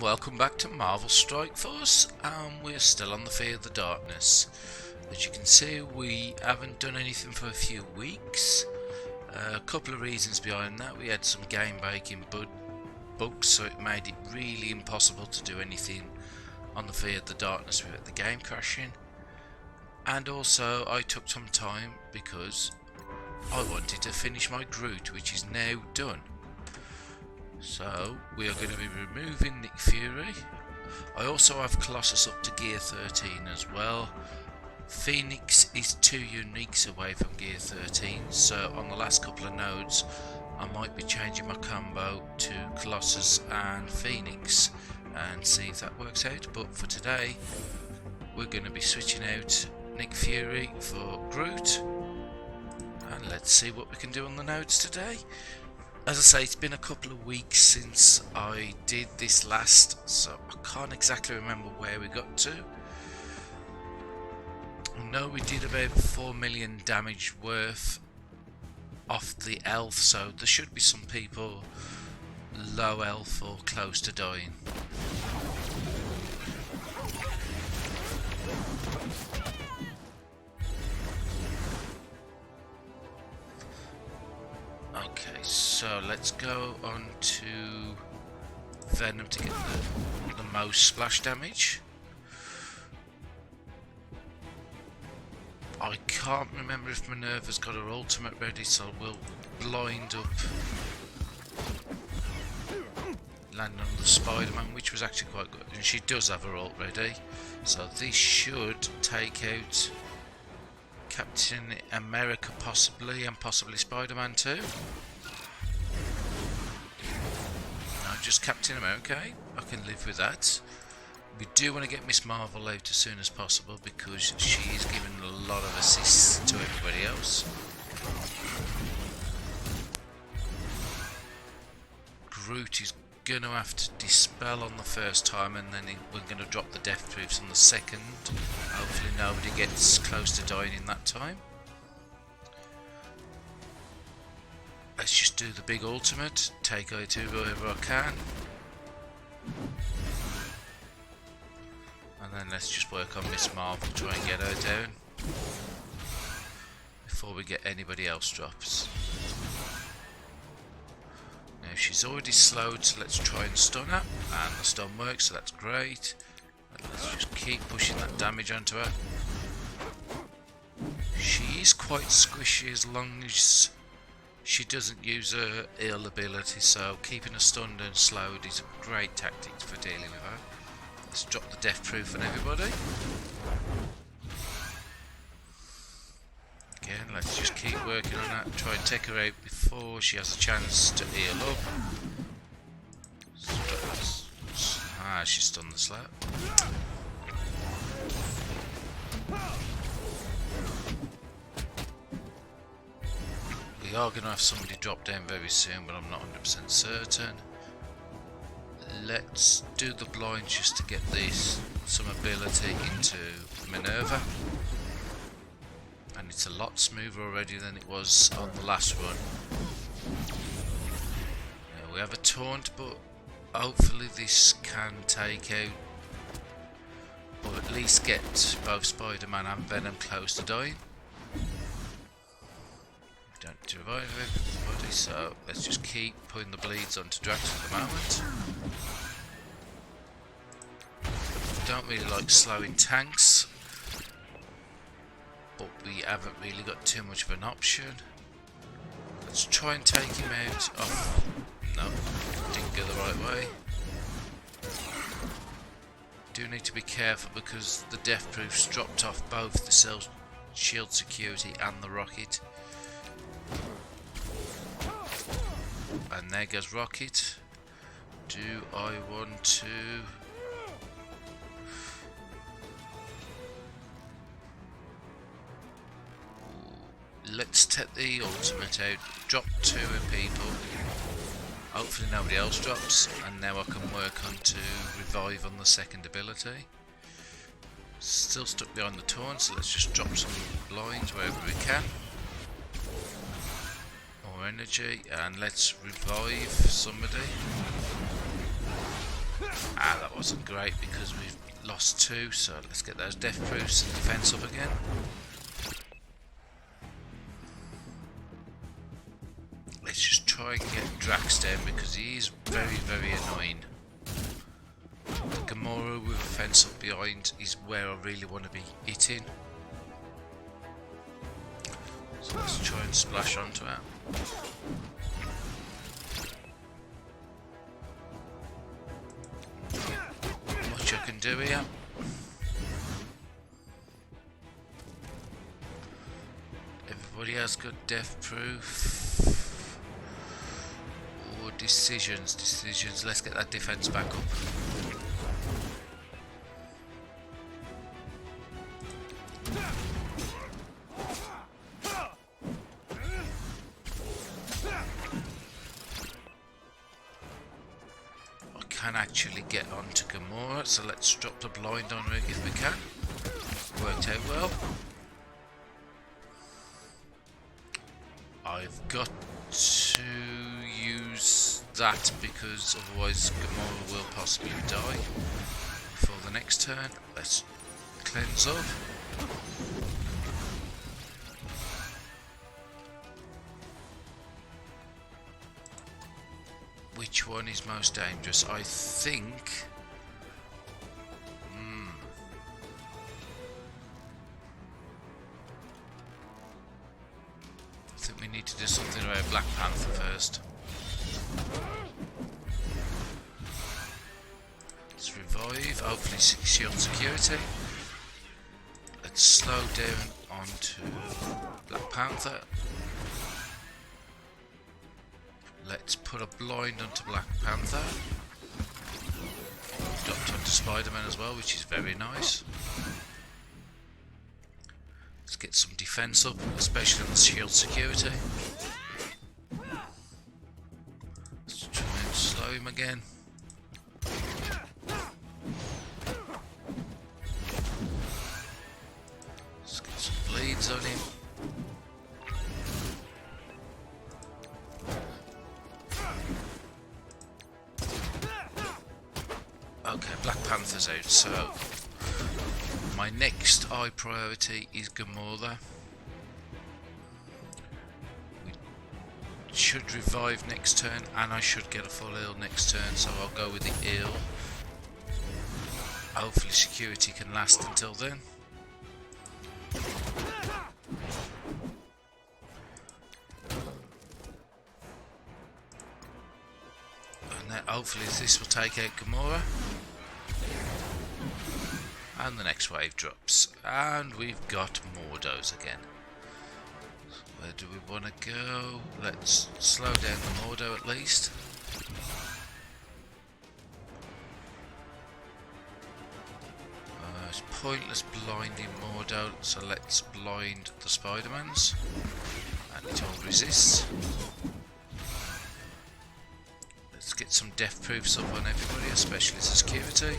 Welcome back to Marvel Strike Force, and we're still on the Fear of the Darkness. As you can see, we haven't done anything for a few weeks. A couple of reasons behind that. We had some game breaking bugs, so it made it really impossible to do anything on the Fear of the Darkness without the game crashing. And also I took some time because I wanted to finish my Groot, which is now done. So we are going to be removing Nick Fury. I also have Colossus up to gear 13 as well. Phoenix is 2 uniques away from gear 13, so on the last couple of nodes I might be changing my combo to Colossus and Phoenix and see if that works out. But for today we're going to be switching out Nick Fury for Groot, and let's see what we can do on the nodes today. As I say, it's been a couple of weeks since I did this last, so I can't exactly remember where we got to. I know we did about 4 million damage worth off the elf, so there should be some people low elf or close to dying. Okay, so let's go on to Venom to get the most splash damage. I can't remember if Minerva's got her ultimate ready, so we'll blind up land on the Spider-Man, which was actually quite good, and she does have her ult ready, so this should take out Captain America possibly, and possibly Spider-Man too. No, just Captain America, I can live with that. We do want to get Miss Marvel out as soon as possible because she is giving a lot of assists to everybody else. Groot is going to have to dispel on the first time, and then we're going to drop the death proofs on the second. Hopefully nobody gets close to dying in that time. Let's just do the big ultimate, take out whoever I can. And then let's just work on Miss Marvel, try and get her down before we get anybody else drops. Now she's already slowed, so let's try and stun her, and the stun works, so that's great. And let's just keep pushing that damage onto her. She is quite squishy as long as she doesn't use her ill ability, so keeping her stunned and slowed is a great tactic for dealing with her. Let's drop the death proof on everybody. Again, let's just keep working on that and try and take her out before she has a chance to heal up. Ah, she's stunned the slap. We are going to have somebody drop down very soon, but I'm not 100% certain. Let's do the blind just to get some ability into Minerva. And it's a lot smoother already than it was on the last run. Now, we have a taunt, but hopefully this can take out, or at least get both Spider-Man and Venom close to dying. We don't revive everybody, so let's just keep putting the bleeds onto Drax at the moment. Don't really like slowing tanks, but we haven't really got too much of an option. Let's try and take him out. Oh, no, didn't go the right way. Do need to be careful because the death proofs dropped off both the shield security and the rocket. And there goes Rocket. Do I want to... Let's take the ultimate out, drop 2 people, hopefully nobody else drops, and now I can work on to revive on the second ability. Still stuck behind the taunt, so let's just drop some blinds wherever we can. More energy, and let's revive somebody. Ah, that wasn't great because we've lost 2, so let's get those death proofs and defense up again. Let's just try and get Drax down because he is very, very annoying. The Gamora with a fence up behind is where I really want to be hitting. So let's try and splash onto it. Not much I can do here. Everybody has got death proof. Or decisions. Let's get that defense back up. Can actually get onto Gamora, so let's drop the blind on her if we can. Worked out well. I've got to use that because otherwise Gamora will possibly die for the next turn. Let's cleanse up. Which one is most dangerous? I think... I think we need to do something about Black Panther first. Let's revive, hopefully shield security. Let's slow down onto Black Panther. Let's put a blind onto Black Panther. Dropped onto Spider-Man as well, which is very nice. Let's get some defense up, especially on the shield security. Let's try and slow him again. Let's get some bleeds on him. Okay, Black Panther's out, so my next high priority is Gamora. We should revive next turn, and I should get a full heal next turn, so I'll go with the heal. Hopefully security can last until then. And then hopefully this will take out Gamora. And the next wave drops. And we've got Mordos again. Where do we want to go? Let's slow down the Mordo at least. It's pointless blinding Mordo, so let's blind the Spider-Mans. And it all resists. Let's get some death proofs up on everybody, especially the security.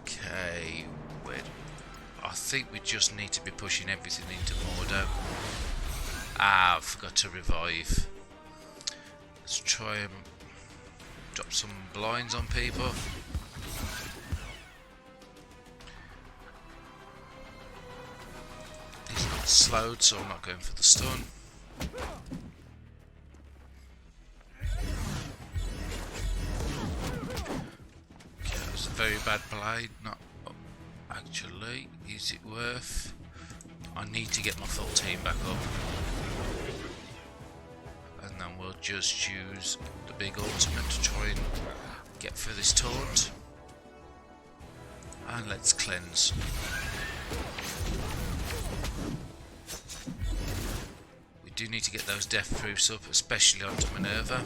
Okay, I think we just need to be pushing everything into Mordo. Ah, I forgot to revive. Let's try and drop some blinds on people. He's not slowed, so I'm not going for the stun. Okay, that was a very bad play. Not actually. Is it worth? I need to get my full team back up. And then we'll just use the big ultimate to try and get through this taunt. And let's cleanse. We do need to get those death proofs up, especially onto Minerva.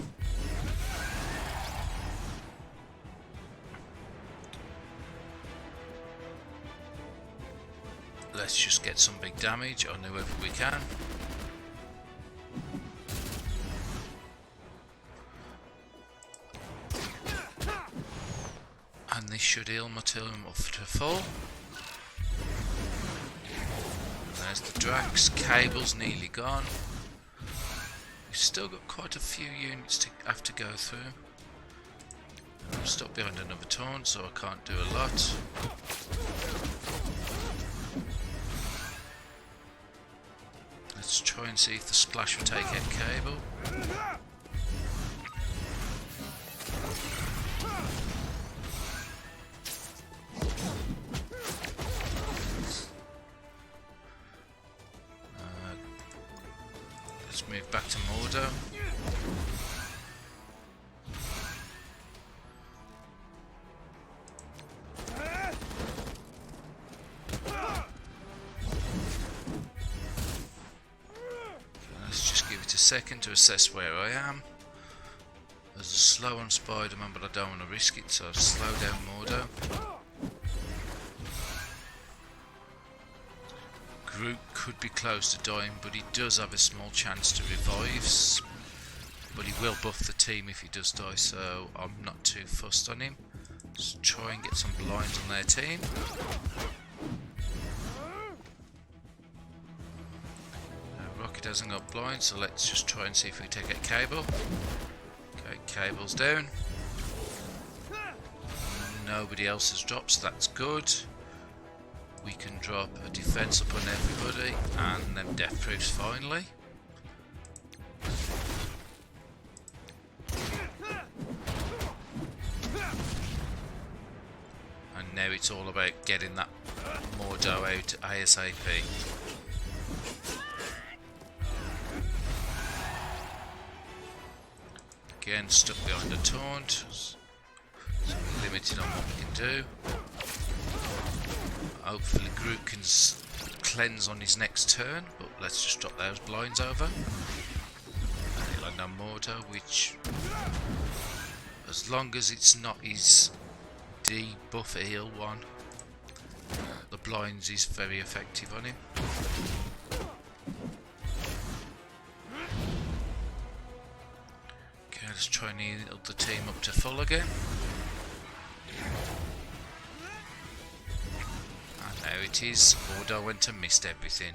Let's just get some big damage on whoever we can. And this should heal my team up to full. there's the Drax. Cable's nearly gone. We've still got quite a few units to have to go through. I'm stuck behind another taunt, so I can't do a lot. Let's try and see if the splash will take out Cable. Let's move back to Mordo. Second to assess where I am. There's a slow on Spider-Man, but I don't want to risk it, so I'll slow down Mordo. Groot could be close to dying, but he does have a small chance to revive. But he will buff the team if he does die, so I'm not too fussed on him. Let's try and get some blinds on their team. Rocket hasn't got blind, so let's just try and see if we take out Cable. Okay, Cable's down. Nobody else has dropped, so that's good. We can drop a defense upon everybody, and then death proofs finally. And now it's all about getting that Mordo out ASAP. Again, stuck behind a taunt, so we're limited on what we can do. Hopefully Groot can cleanse on his next turn, but let's just drop those blinds over. And he'll land on Mordo, which, as long as it's not his debuff heal one, the blinds is very effective on him. Let's try and heal the team up to full again. And there it is. Mordo went and missed everything.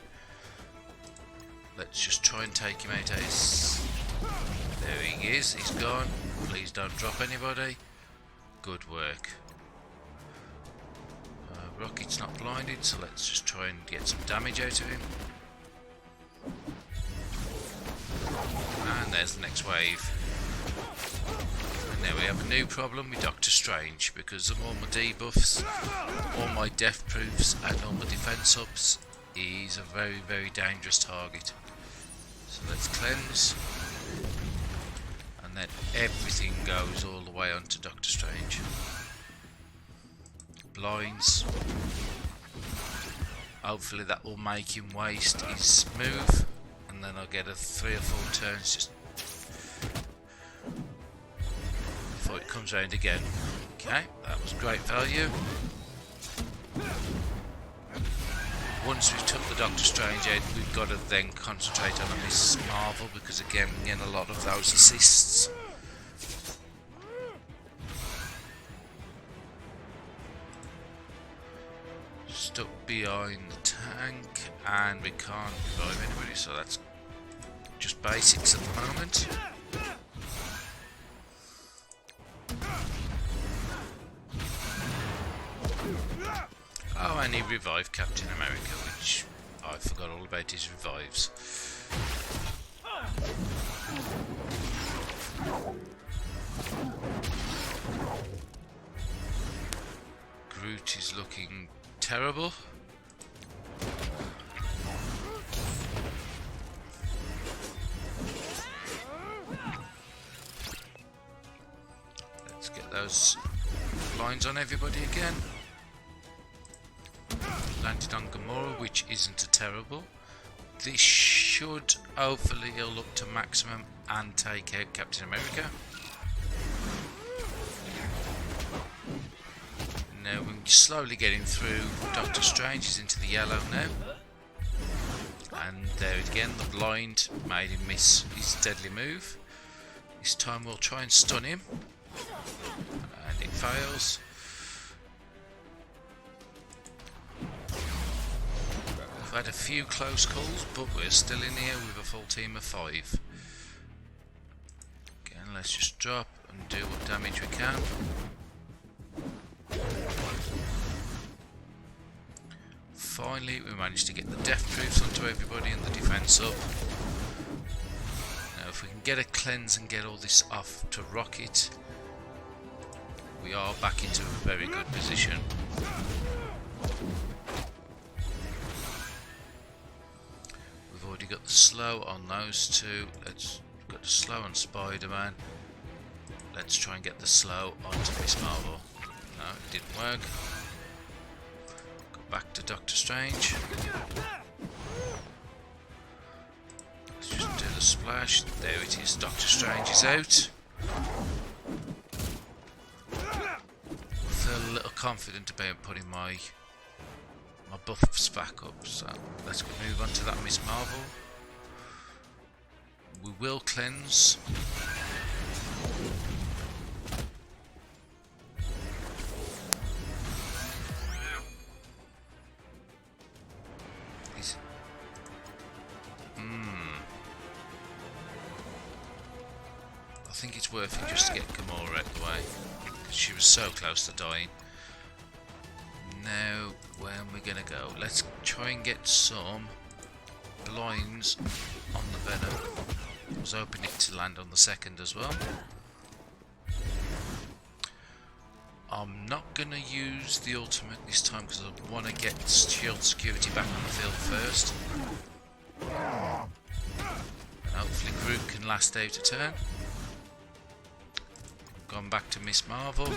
Let's just try and take him out. There he is. He's gone. Please don't drop anybody. Good work. Rocket's not blinded, so let's just try and get some damage out of him. And there's the next wave. And now we have a new problem with Doctor Strange, because of all my debuffs, all my death proofs and all my defense ups, he's a very, very dangerous target. So let's cleanse, and then everything goes all the way onto Doctor Strange. Blinds. Hopefully that will make him waste his move, and then I'll get a 3 or 4 turns just before it comes round again. Okay, that was great value. Once we've took the Doctor Strange out, we've got to then concentrate on Miss Marvel, because again we get a lot of those assists. Stuck behind the tank, and we can't revive anybody, so that's just basics at the moment. Oh, and he revived Captain America, which I forgot all about his revives. Groot is looking terrible. Let's get those blinds on everybody again. Landed on Gamora, which isn't a terrible. This should hopefully heal up to maximum and take out Captain America. Now we're slowly getting through. Doctor Strange is into the yellow now. And there again, the blind made him miss his deadly move. This time we'll try and stun him. And it fails. had a few close calls, but we're still in here with a full team of 5. Again, let's just drop and do what damage we can. Finally, we managed to get the death proofs onto everybody and the defense up. Now, if we can get a cleanse and get all this off to rocket, we are back into a very good position. We've already got the slow on those two. We've got the slow on Spider-Man. Let's try and get the slow onto Miss Marvel. No, it didn't work. Go back to Doctor Strange. Let's just do the splash. There it is. Doctor Strange is out. I feel a little confident about putting my buffs back up, so let's move on to that Miss Marvel. We will cleanse. I think it's worth it just to get Gamora out of the way, because she was so close to dying. Now, where are we gonna go? Let's try and get some blinds on the Venom. I was hoping it to land on the second as well. I'm not gonna use the ultimate this time because I want to get shield security back on the field first. And hopefully Groot can last out a turn. Gone back to Miss Marvel.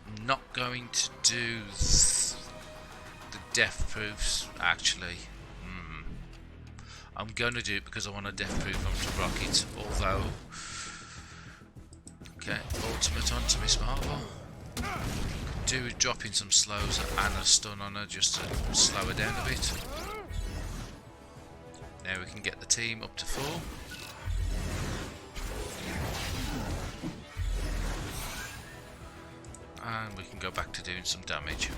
I'm not going to do the death proofs actually. I'm going to do it because I want a death proof onto Rocket, although... Okay, ultimate onto Miss Marvel. Do dropping some slows and a stun on her just to slow her down a bit. Now we can get the team up to 4. And we can go back to doing some damage.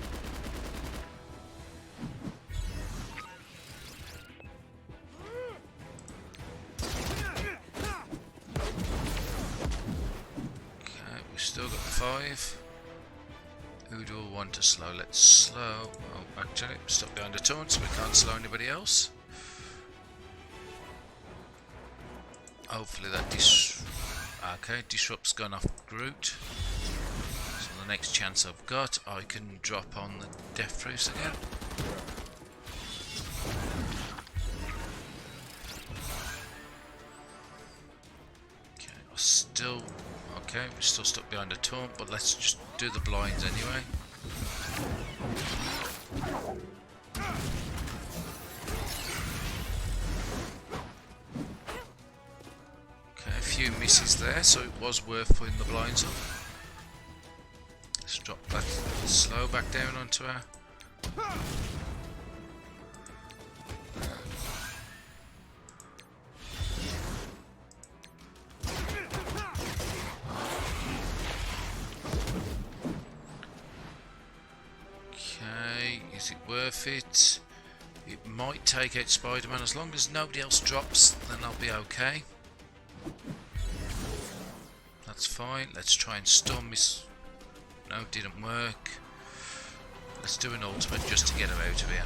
Okay, we've still got 5. Who do I want to slow? Let's slow. Oh, actually, stuck behind a taunt, so we can't slow anybody else. Hopefully that disrupt's gone off Groot. So the next chance I've got, I can drop on the death proofs again. Okay, we're still stuck behind a taunt, but let's just do the blinds anyway. Okay, a few misses there, so it was worth putting the blinds up. Let's drop that slow back down onto her. Okay, is it worth it? It might take out Spider-Man. As long as nobody else drops, then I'll be okay. That's fine. Let's try and stun Miss... No, didn't work. Let's do an ultimate just to get her out of here.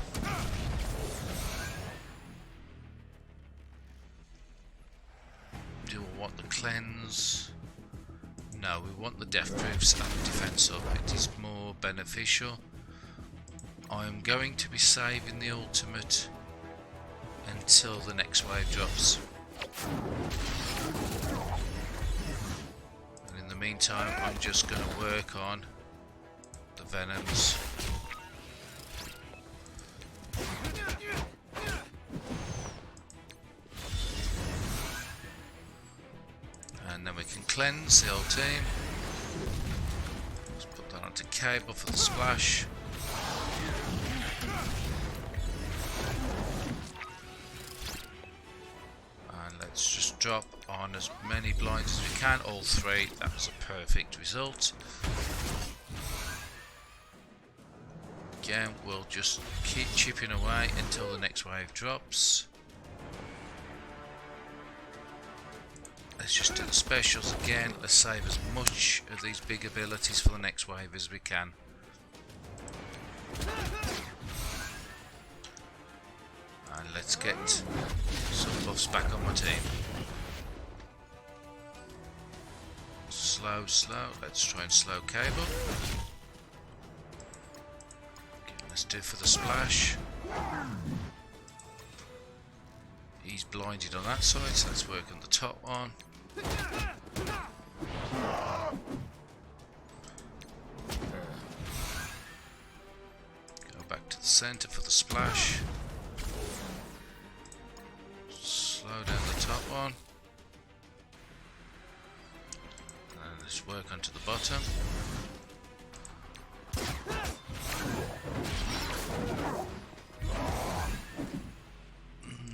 Do we want the cleanse? No, we want the death proofs and the defense up. It is more beneficial. I am going to be saving the ultimate until the next wave drops. And in the meantime, I'm just going to work on the Venoms. And then we can cleanse the whole team. Let's put that onto Cable for the splash. And let's just drop on as many blinds as we can, all 3. That was a perfect result. again, we'll just keep chipping away until the next wave drops. Let's just do the specials again. Let's save as much of these big abilities for the next wave as we can. And let's get some buffs back on my team. Slow, let's try and slow Cable. Okay, let's do for the splash. He's blinded on that side, so let's work on the top one. Go back to the centre for the splash. Slow down the top one. And let's work onto the bottom.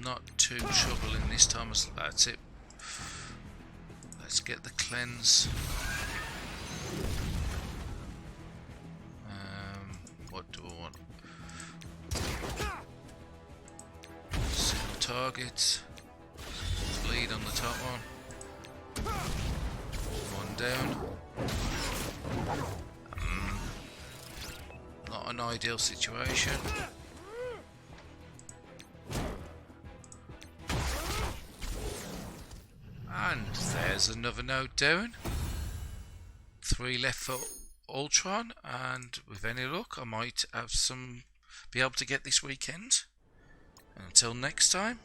Not too troubling this time, that's it. Let's get the cleanse. What do I want? Single target. Bleed on the top one. One down. Not an ideal situation. And there's another node down. 3 left for Ultron, and with any luck I might have be able to get this weekend. And until next time,